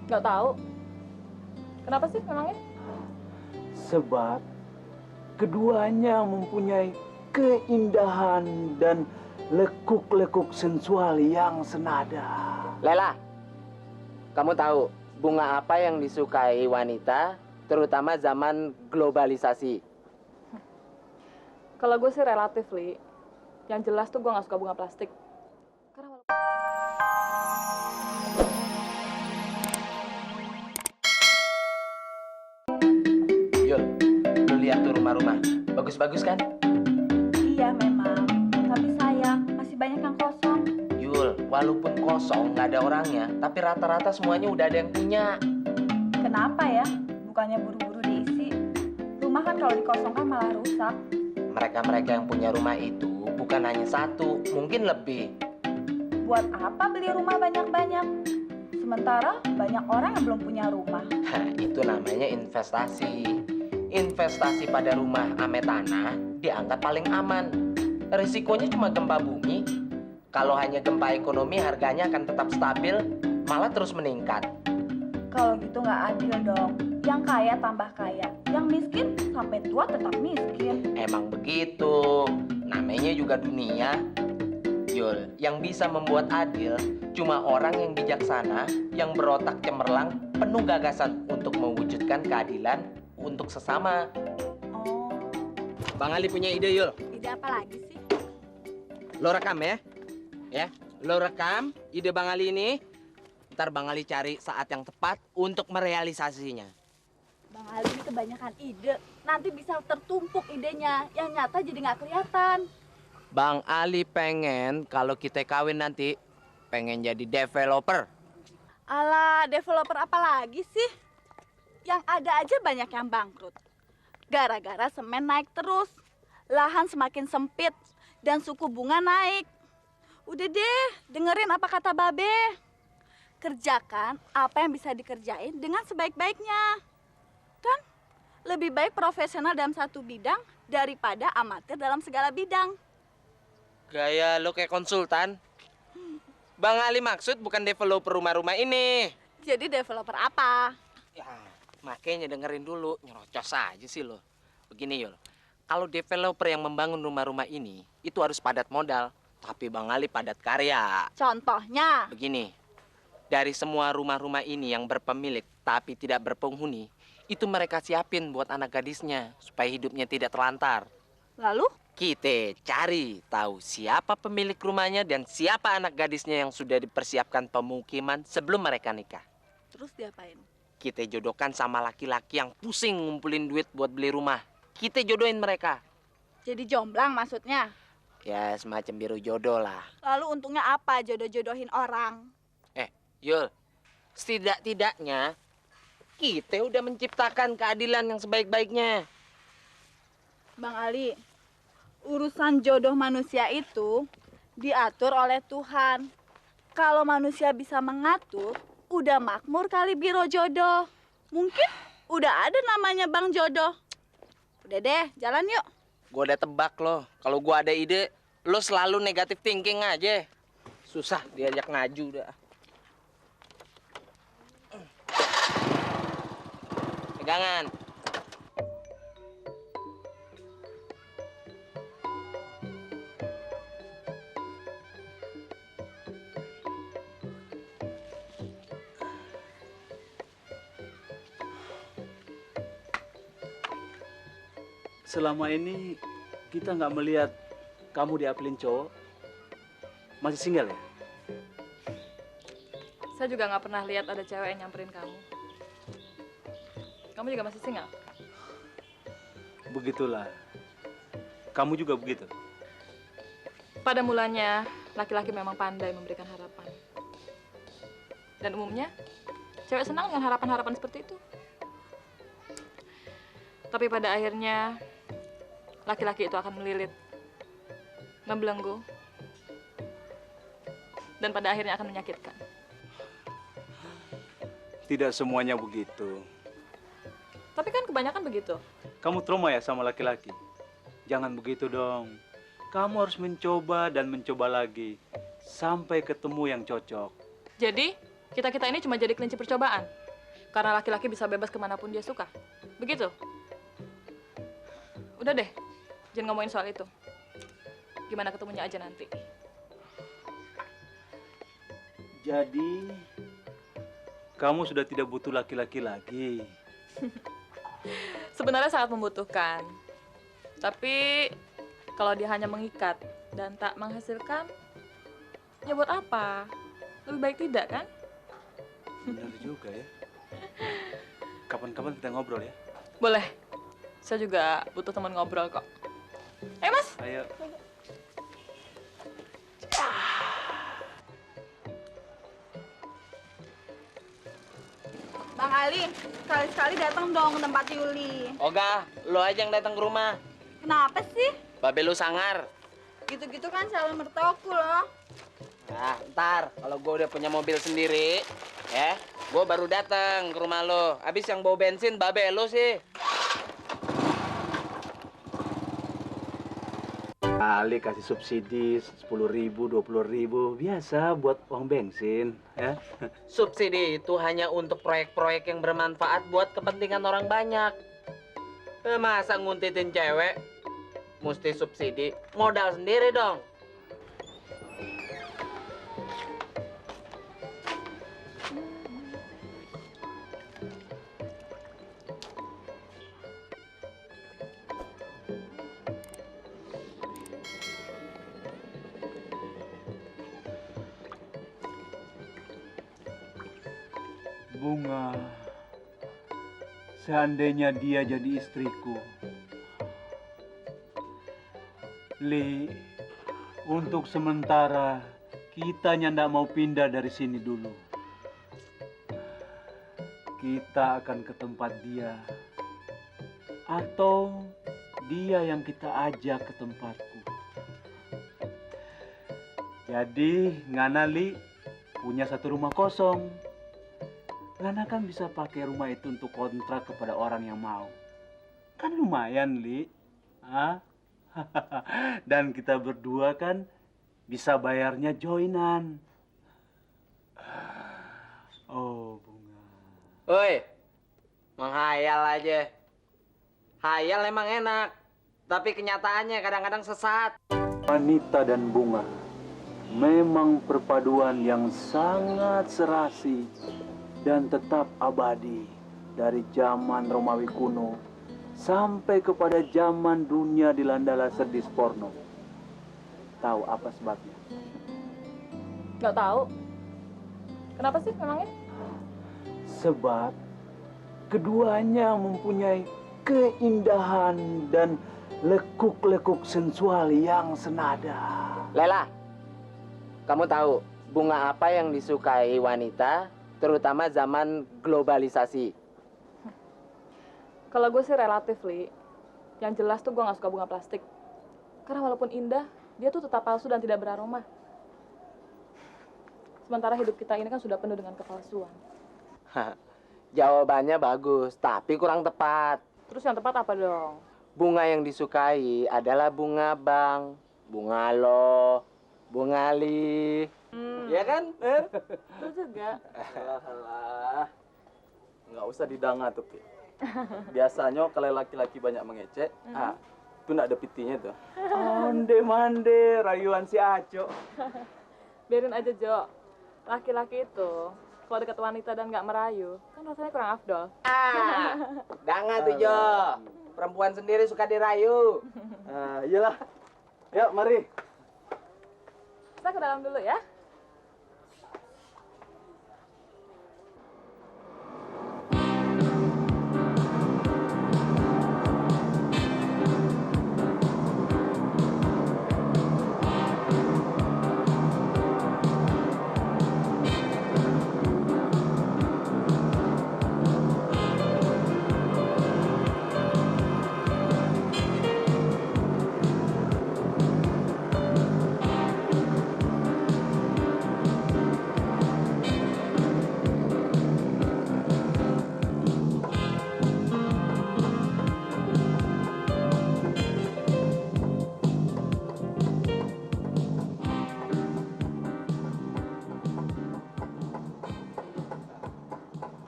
Nggak tahu. Kenapa sih memangnya? Sebab keduanya mempunyai keindahan dan lekuk-lekuk sensual yang senada. Lela, kamu tahu bunga apa yang disukai wanita, terutama zaman globalisasi? Kalau gue sih relatif, Li. Yang jelas tuh gue nggak suka bunga plastik. Karena walaupun... Yul, lu lihat tuh rumah-rumah. Bagus-bagus kan? Iya memang, tapi sayang masih banyak yang kosong. Yul, walaupun kosong, nggak ada orangnya, tapi rata-rata semuanya udah ada yang punya. Kenapa ya? Bukannya buru-buru diisi. Rumah kan kalau dikosongkan malah rusak. Mereka-mereka yang punya rumah itu bukan hanya satu, mungkin lebih. Buat apa beli rumah banyak-banyak? Sementara banyak orang yang belum punya rumah. Hah, itu namanya investasi. Investasi pada rumah ame tanah dianggap paling aman. Risikonya cuma gempa bumi. Kalau hanya gempa ekonomi, harganya akan tetap stabil, malah terus meningkat. Kalau gitu nggak adil dong. Yang kaya tambah kaya, yang miskin sampai tua tetap miskin. Emang begitu, namanya juga dunia. Yul, yang bisa membuat adil cuma orang yang bijaksana, yang berotak cemerlang, penuh gagasan untuk mewujudkan keadilan untuk sesama. Oh, Bang Ali punya ide, Yul. ide apa lagi sih? Lo rekam ya. Ya, lo rekam ide Bang Ali ini. Ntar Bang Ali cari saat yang tepat untuk merealisasinya. Bang Ali ini kebanyakan ide, nanti bisa tertumpuk idenya, yang nyata jadi nggak kelihatan. Bang Ali pengen kalau kita kawin nanti, pengen jadi developer. Alah, developer apa lagi sih? Yang ada aja banyak yang bangkrut. Gara-gara semen naik terus, lahan semakin sempit, dan suku bunga naik. Udah deh, dengerin apa kata Babe. Kerjakan apa yang bisa dikerjain dengan sebaik-baiknya. Kan lebih baik profesional dalam satu bidang daripada amatir dalam segala bidang. Gaya lo kayak konsultan. Bang Ali maksud bukan developer rumah-rumah ini. Jadi developer apa? Ya, makanya dengerin dulu. Nyerocos aja sih lo. Begini Yul, kalau developer yang membangun rumah-rumah ini, itu harus padat modal. Tapi Bang Ali padat karya. Contohnya? Begini, dari semua rumah-rumah ini yang berpemilik tapi tidak berpenghuni, itu mereka siapin buat anak gadisnya supaya hidupnya tidak terlantar. Lalu? Kita cari tahu siapa pemilik rumahnya dan siapa anak gadisnya yang sudah dipersiapkan pemukiman sebelum mereka nikah. Terus diapain? Kita jodohkan sama laki-laki yang pusing ngumpulin duit buat beli rumah. Kita jodohin mereka. Jadi jomblang maksudnya? Ya semacam biru jodoh lah. Lalu untungnya apa jodoh-jodohin orang? Yul, setidak-tidaknya kita udah menciptakan keadilan yang sebaik-baiknya. Bang Ali, urusan jodoh manusia itu diatur oleh Tuhan. Kalau manusia bisa mengatur, udah makmur kali biro jodoh. Mungkin udah ada namanya Bang Jodoh. Udah deh, jalan yuk. Gue udah tebak loh, kalau gue ada ide, lo selalu negatif thinking aja. Susah diajak ngaju dah. Pegangan. Selama ini kita nggak melihat kamu diapelin cowok. Masih single ya? Saya juga nggak pernah lihat ada cewek yang nyamperin kamu. Kamu juga masih single? Begitulah. Kamu juga begitu? Pada mulanya, laki-laki memang pandai memberikan harapan. Dan umumnya, cewek senang dengan harapan-harapan seperti itu. Tapi pada akhirnya, laki-laki itu akan melilit, membelenggu, dan pada akhirnya akan menyakitkan. Tidak semuanya begitu. Tapi kan kebanyakan begitu. Kamu trauma ya sama laki-laki? Jangan begitu dong. Kamu harus mencoba dan mencoba lagi sampai ketemu yang cocok. Jadi, Kita-kita ini cuma jadi kelinci percobaan. Karena laki-laki bisa bebas kemanapun dia suka. Begitu? Udah deh, jangan ngomongin soal itu. Gimana ketemunya aja nanti. Jadi, kamu sudah tidak butuh laki-laki lagi. Sebenarnya sangat membutuhkan. Tapi kalau dia hanya mengikat dan tak menghasilkan, ya buat apa? Lebih baik tidak, kan? Benar juga ya. Kapan-kapan kita ngobrol ya. Boleh. Saya juga butuh teman ngobrol kok. Mas. Ayo. Bang Ali, sekali-sekali datang dong ke tempat Yuli. Oga, lo aja yang datang ke rumah. Kenapa sih? Babe lu sangar. Gitu-gitu kan calon mertuaku loh. Nah, ntar kalau gue udah punya mobil sendiri, ya, gue baru datang ke rumah lo. Abis yang bawa bensin, babe lo sih. Ali kasih subsidi 10.000, 20.000, biasa buat uang bensin, ya. Subsidi itu hanya untuk proyek-proyek yang bermanfaat buat kepentingan orang banyak. Masa nguntitin cewek, mesti subsidi, modal sendiri dong. Bunga, seandainya dia jadi istriku, Li, untuk sementara kita ndak mau pindah dari sini dulu. Kita akan ke tempat dia, atau dia yang kita ajak ke tempatku. Jadi, Ngana Li punya satu rumah kosong. Ngana kan bisa pakai rumah itu untuk kontrak kepada orang yang mau. Kan lumayan, Li. Hah? Dan kita berdua kan bisa bayarnya joinan. Oh, Bunga. Woi, menghayal aja. Hayal emang enak, tapi kenyataannya kadang-kadang sesat. Wanita dan bunga memang perpaduan yang sangat serasi dan tetap abadi dari zaman Romawi kuno sampai kepada zaman dunia dilanda laser disc porno. Tahu apa sebabnya? Nggak tahu. Kenapa sih memangnya? Sebab keduanya mempunyai keindahan dan lekuk-lekuk sensual yang senada. Lela, kamu tahu bunga apa yang disukai wanita, terutama zaman globalisasi? Kalau gue sih relatif, Li. Yang jelas tuh gue nggak suka bunga plastik. Karena walaupun indah, dia tuh tetap palsu dan tidak beraroma. Sementara hidup kita ini kan sudah penuh dengan kepalsuan. Jawabannya bagus, tapi kurang tepat. Terus yang tepat apa dong? Bunga yang disukai adalah bunga bang, bunga lo, bunga li. Iya kan? Terus juga. Alah, nggak usah didanga tuh, Ki. Biasanya kalau laki-laki banyak mengecek, itu nggak ada pitinya tuh. Onde-mande, rayuan si Aco. Biarin aja, Jo. Laki-laki itu, kalau dekat wanita dan nggak merayu, kan rasanya kurang afdol. Danga tuh Jo. Perempuan sendiri suka dirayu. Iyalah. Yuk, mari. Kita ke dalam dulu ya.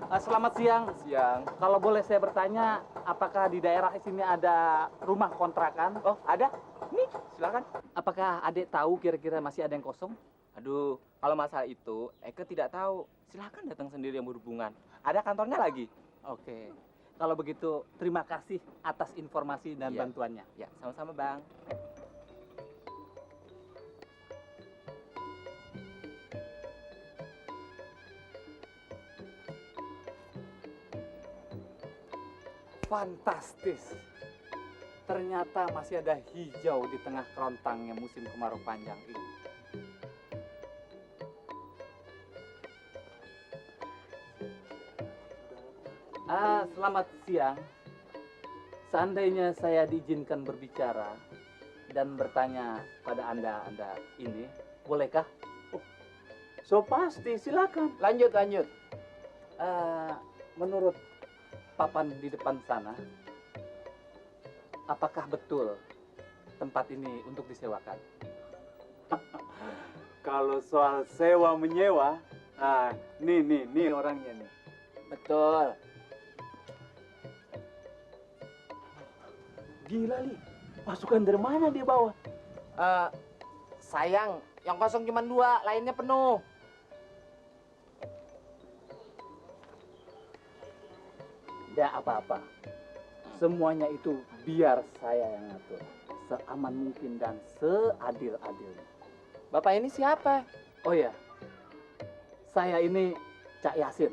Selamat siang. Siang. Kalau boleh saya bertanya, apakah di daerah sini ada rumah kontrakan? Oh, ada? Nih, silakan. Apakah adik tahu kira-kira masih ada yang kosong? Aduh, kalau masalah itu, Eke tidak tahu. Silahkan datang sendiri yang berhubungan. Ada kantornya lagi. Oke. Kalau begitu, terima kasih atas informasi dan Iya. bantuannya. Ya, sama-sama, Bang. Fantastis. Ternyata masih ada hijau di tengah kerontangnya musim kemarau panjang ini. Selamat siang. Seandainya saya diizinkan berbicara dan bertanya pada Anda ini, bolehkah? So pasti, silakan. Lanjut. Menurut papan di depan sana, apakah betul tempat ini untuk disewakan? Kalau soal sewa menyewa, nih orangnya nih. Betul. Gila nih, pasukan dari mana dia bawa? Sayang, yang kosong cuma 2, lainnya penuh. Tidak apa-apa. Semuanya itu biar saya yang ngatur. Seaman mungkin dan seadil-adilnya. Bapak ini siapa? Oh ya, saya ini Cak Yasin,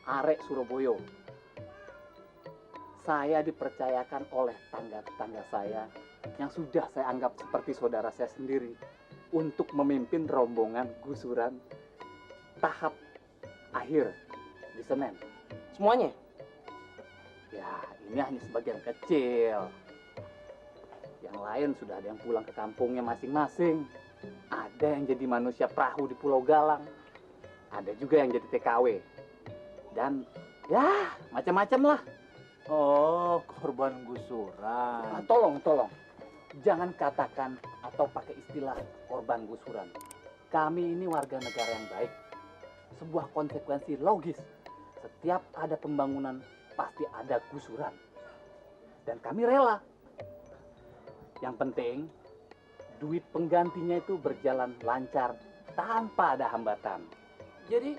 arek Surabaya. Saya dipercayakan oleh tangga-tangga saya yang sudah saya anggap seperti saudara saya sendiri untuk memimpin rombongan gusuran tahap akhir di Senen. Semuanya? Ya, ini hanya sebagian kecil. Yang lain sudah ada yang pulang ke kampungnya masing-masing. Ada yang jadi manusia perahu di Pulau Galang. Ada juga yang jadi TKW. Dan ya, macam-macam lah. Oh, korban gusuran. Tolong. Jangan katakan atau pakai istilah korban gusuran. Kami ini warga negara yang baik. Sebuah konsekuensi logis. Setiap ada pembangunan, pasti ada gusuran. Dan kami rela. Yang penting, duit penggantinya itu berjalan lancar tanpa ada hambatan. Jadi,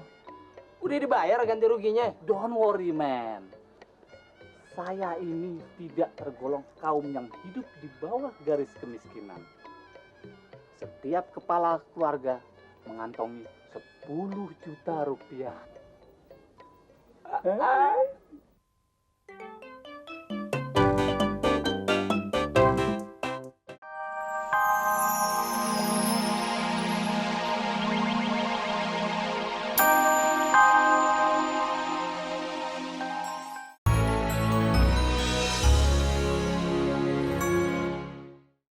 udah dibayar ganti ruginya? Don't worry, man. Saya ini tidak tergolong kaum yang hidup di bawah garis kemiskinan. Setiap kepala keluarga mengantongi 10 juta rupiah.